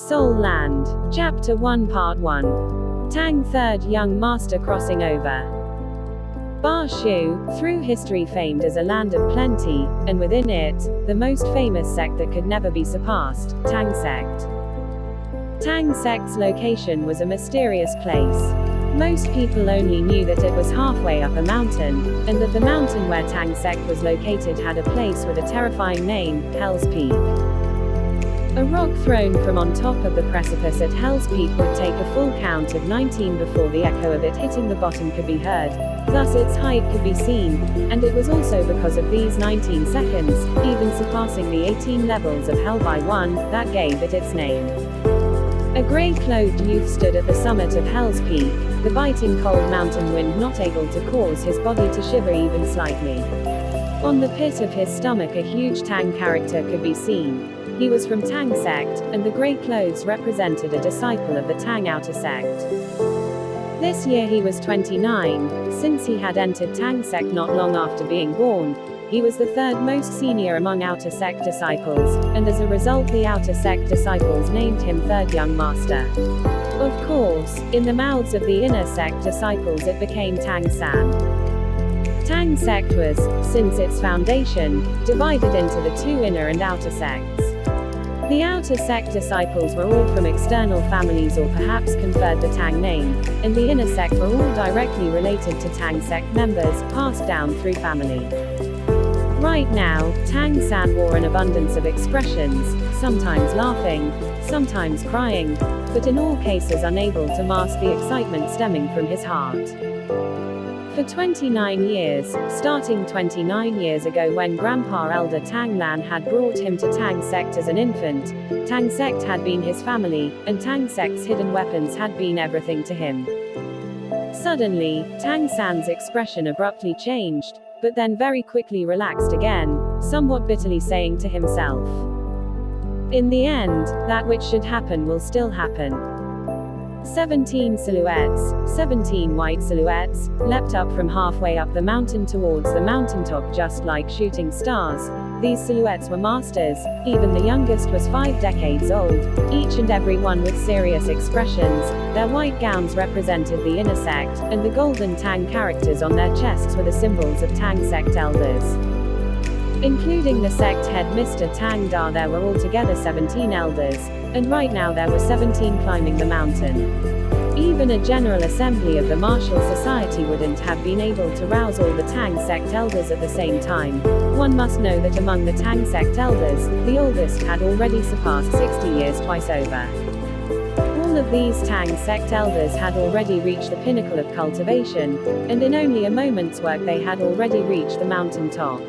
Soul Land. Chapter 1 Part 1. Tang Third Young Master Crossing Over. Ba Shu, through history famed as a land of plenty, and within it, the most famous sect that could never be surpassed, Tang Sect. Tang Sect's location was a mysterious place. Most people only knew that it was halfway up a mountain, and that the mountain where Tang Sect was located had a place with a terrifying name, Hell's Peak. A rock thrown from on top of the precipice at Hell's Peak would take a full count of 19 before the echo of it hitting the bottom could be heard, thus its height could be seen, and it was also because of these 19 seconds, even surpassing the 18 levels of Hell by one, that gave it its name. A grey-clothed youth stood at the summit of Hell's Peak, the biting cold mountain wind not able to cause his body to shiver even slightly. On the pit of his stomach a huge Tang character could be seen. He was from Tang Sect, and the grey clothes represented a disciple of the Tang Outer Sect. This year he was 29, since he had entered Tang Sect not long after being born. He was the third most senior among Outer Sect disciples, and as a result the Outer Sect disciples named him Third Young Master. Of course, in the mouths of the Inner Sect disciples it became Tang San. Tang Sect was, since its foundation, divided into the two inner and outer sects. The Outer Sect disciples were all from external families or perhaps conferred the Tang name, and the Inner Sect were all directly related to Tang Sect members, passed down through family. Right now, Tang San wore an abundance of expressions, sometimes laughing, sometimes crying, but in all cases unable to mask the excitement stemming from his heart. For 29 years, starting 29 years ago when Grandpa Elder Tang Lan had brought him to Tang Sect as an infant, Tang Sect had been his family, and Tang Sect's hidden weapons had been everything to him. Suddenly, Tang San's expression abruptly changed, but then very quickly relaxed again, somewhat bitterly saying to himself, "In the end, that which should happen will still happen." 17 silhouettes, 17 white silhouettes, leapt up from halfway up the mountain towards the mountaintop just like shooting stars. These silhouettes were masters, even the youngest was 5 decades old, each and every one with serious expressions. Their white gowns represented the Inner Sect, and the golden Tang characters on their chests were the symbols of Tang Sect elders. Including the sect head Mr. Tang Da, there were altogether 17 elders, and right now there were 17 climbing the mountain. Even a general assembly of the martial society wouldn't have been able to rouse all the Tang Sect elders at the same time. One must know that among the Tang Sect elders, the oldest had already surpassed 60 years twice over. All of these Tang Sect elders had already reached the pinnacle of cultivation, and in only a moment's work they had already reached the mountain top.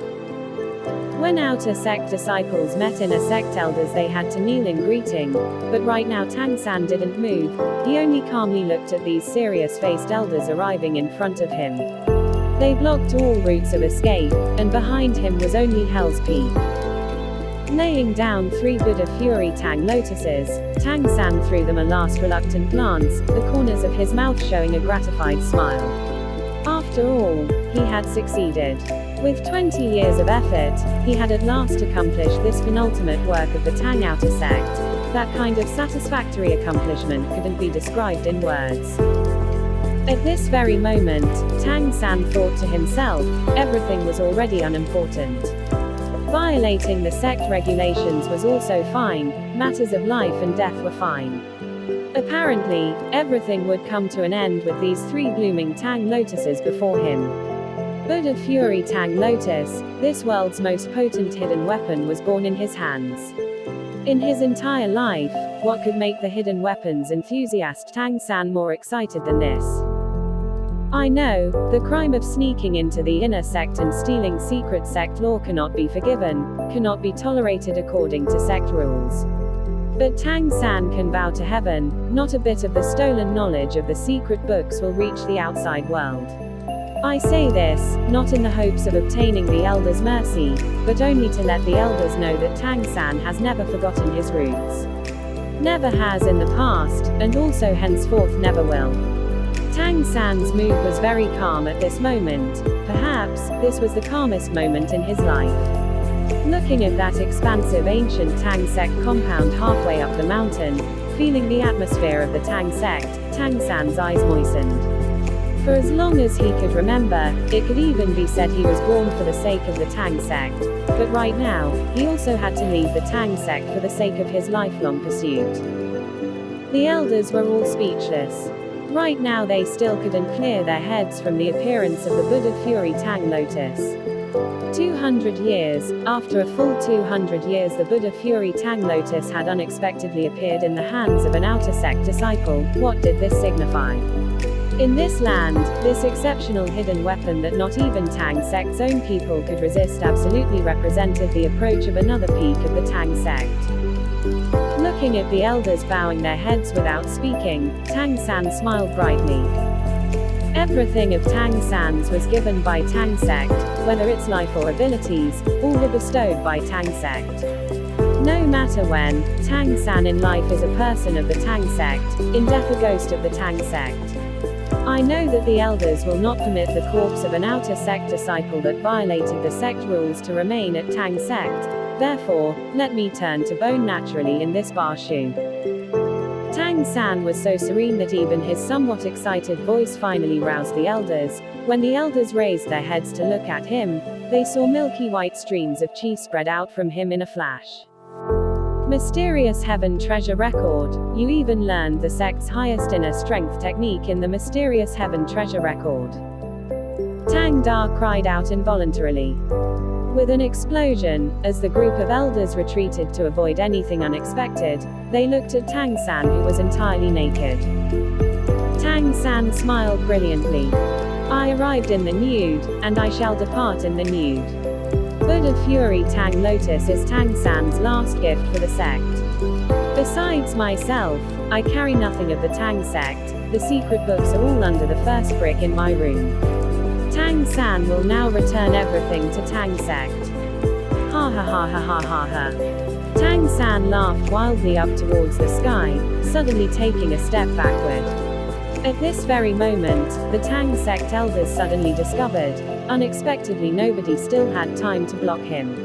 When Outer Sect disciples met Inner Sect elders they had to kneel in greeting, but right now Tang San didn't move, he only calmly looked at these serious-faced elders arriving in front of him. They blocked all routes of escape, and behind him was only Hell's Peak. Laying down 3 Buddha Fury Tang lotuses, Tang San threw them a last reluctant glance, the corners of his mouth showing a gratified smile. After all, he had succeeded. With 20 years of effort, he had at last accomplished this penultimate work of the Tang Outer Sect. That kind of satisfactory accomplishment couldn't be described in words. At this very moment, Tang San thought to himself, everything was already unimportant. Violating the sect regulations was also fine, matters of life and death were fine. Apparently, everything would come to an end with these 3 blooming Tang lotuses before him. Buddha Fury Tang Lotus, this world's most potent hidden weapon, was born in his hands. In his entire life, what could make the hidden weapons enthusiast Tang San more excited than this? I know, the crime of sneaking into the Inner Sect and stealing secret sect lore cannot be forgiven, cannot be tolerated according to sect rules. But Tang San can vow to heaven, not a bit of the stolen knowledge of the secret books will reach the outside world. I say this, not in the hopes of obtaining the elders' mercy, but only to let the elders know that Tang San has never forgotten his roots. Never has in the past, and also henceforth never will. Tang San's mood was very calm at this moment, perhaps, this was the calmest moment in his life. Looking at that expansive ancient Tang sect compound halfway up the mountain, feeling the atmosphere of the Tang sect, Tang San's eyes moistened. For as long as he could remember, it could even be said he was born for the sake of the Tang sect, but right now, he also had to leave the Tang sect for the sake of his lifelong pursuit. The elders were all speechless. Right now they still couldn't clear their heads from the appearance of the Buddha Fury Tang Lotus. 200 years, after a full 200 years, the Buddha Fury Tang Lotus had unexpectedly appeared in the hands of an outer sect disciple. What did this signify? In this land, this exceptional hidden weapon that not even Tang sect's own people could resist absolutely represented the approach of another peak of the Tang sect. Looking at the elders bowing their heads without speaking, Tang San smiled brightly. Everything of Tang San's was given by Tang sect, whether its life or abilities, all were bestowed by Tang sect. No matter when, Tang San in life is a person of the Tang sect, in death a ghost of the Tang sect. I know that the elders will not permit the corpse of an outer sect disciple that violated the sect rules to remain at Tang sect, therefore, let me turn to bone naturally in this Ba Shu. Tang San was so serene that even his somewhat excited voice finally roused the elders. When the elders raised their heads to look at him, they saw milky white streams of chi spread out from him in a flash. Mysterious Heaven Treasure Record. You even learned the sect's highest inner strength technique in the Mysterious Heaven Treasure Record. Tang Da cried out involuntarily. With an explosion, as the group of elders retreated to avoid anything unexpected, they looked at Tang San, who was entirely naked. Tang San smiled brilliantly. I arrived in the nude, and I shall depart in the nude. Buddha Fury Tang Lotus is Tang San's last gift for the sect. Besides myself, I carry nothing of the Tang sect. The secret books are all under the first brick in my room. Tang San will now return everything to Tang sect. Ha ha ha ha ha ha ha. Tang San laughed wildly up towards the sky, suddenly taking a step backward. At this very moment, the Tang sect elders suddenly discovered, unexpectedly nobody still had time to block him.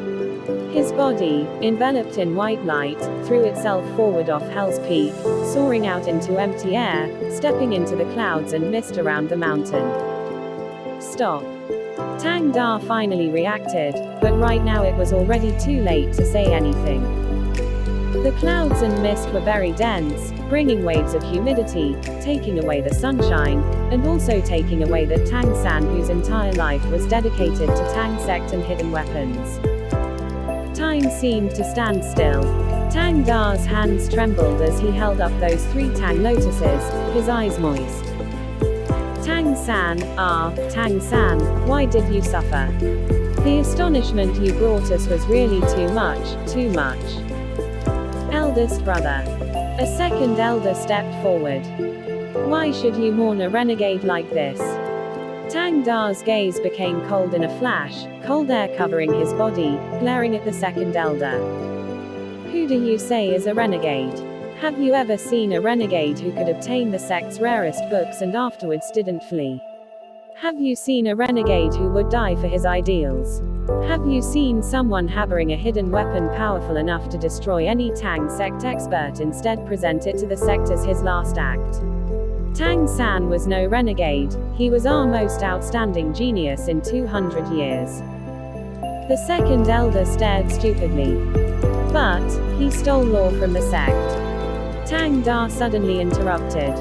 His body, enveloped in white light, threw itself forward off Hell's Peak, soaring out into empty air, stepping into the clouds and mist around the mountain. Stop. Tang Da finally reacted, but right now it was already too late to say anything. The clouds and mist were very dense, bringing waves of humidity, taking away the sunshine, and also taking away that Tang San whose entire life was dedicated to Tang sect and hidden weapons. Time seemed to stand still. Tang Da's hands trembled as he held up those 3 Tang lotuses, his eyes moist. Tang San, Tang San, why did you suffer? The astonishment you brought us was really too much, too much. Eldest brother. A second elder stepped forward. Why should you mourn a renegade like this? Tang Da's gaze became cold in a flash, cold air covering his body, glaring at the second elder. Who do you say is a renegade? Have you ever seen a renegade who could obtain the sect's rarest books and afterwards didn't flee? Have you seen a renegade who would die for his ideals? Have you seen someone harboring a hidden weapon powerful enough to destroy any Tang sect expert, instead present it to the sect as his last act? Tang San was no renegade, he was our most outstanding genius in 200 years. The second elder stared stupidly. But, he stole law from the sect. Tang Da suddenly interrupted.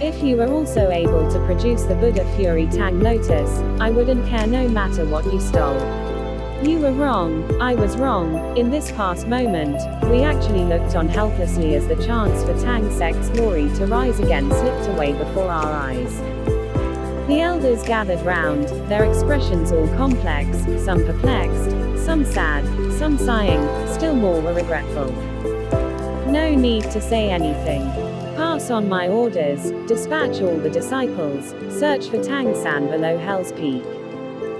If you were also able to produce the Buddha Fury Tang Lotus, I wouldn't care no matter what you stole. You were wrong, I was wrong. In this past moment, we actually looked on helplessly as the chance for Tang sect's glory to rise again slipped away before our eyes. The elders gathered round, their expressions all complex, some perplexed, some sad, some sighing, still more were regretful. No need to say anything. Pass on my orders, dispatch all the disciples, search for Tang San below Hell's Peak.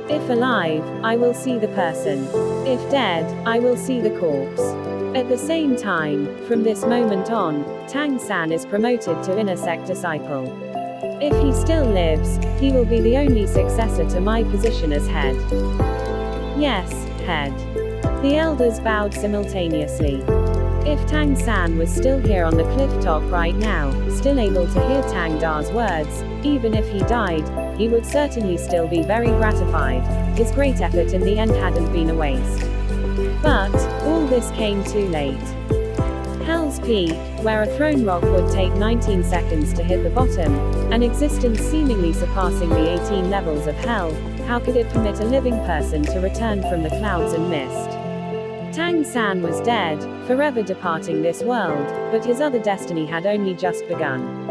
If alive, I will see the person. If dead, I will see the corpse. At the same time, from this moment on, Tang San is promoted to inner sect disciple. If he still lives, he will be the only successor to my position as head. Yes, head. The elders bowed simultaneously. If Tang San was still here on the cliff top right now, still able to hear Tang Da's words, even if he died, he would certainly still be very gratified. His great effort in the end hadn't been a waste. But, all this came too late. Hell's Peak, where a thrown rock would take 19 seconds to hit the bottom, an existence seemingly surpassing the 18 levels of hell, how could it permit a living person to return from the clouds and mist? Tang San was dead, forever departing this world, but his other destiny had only just begun.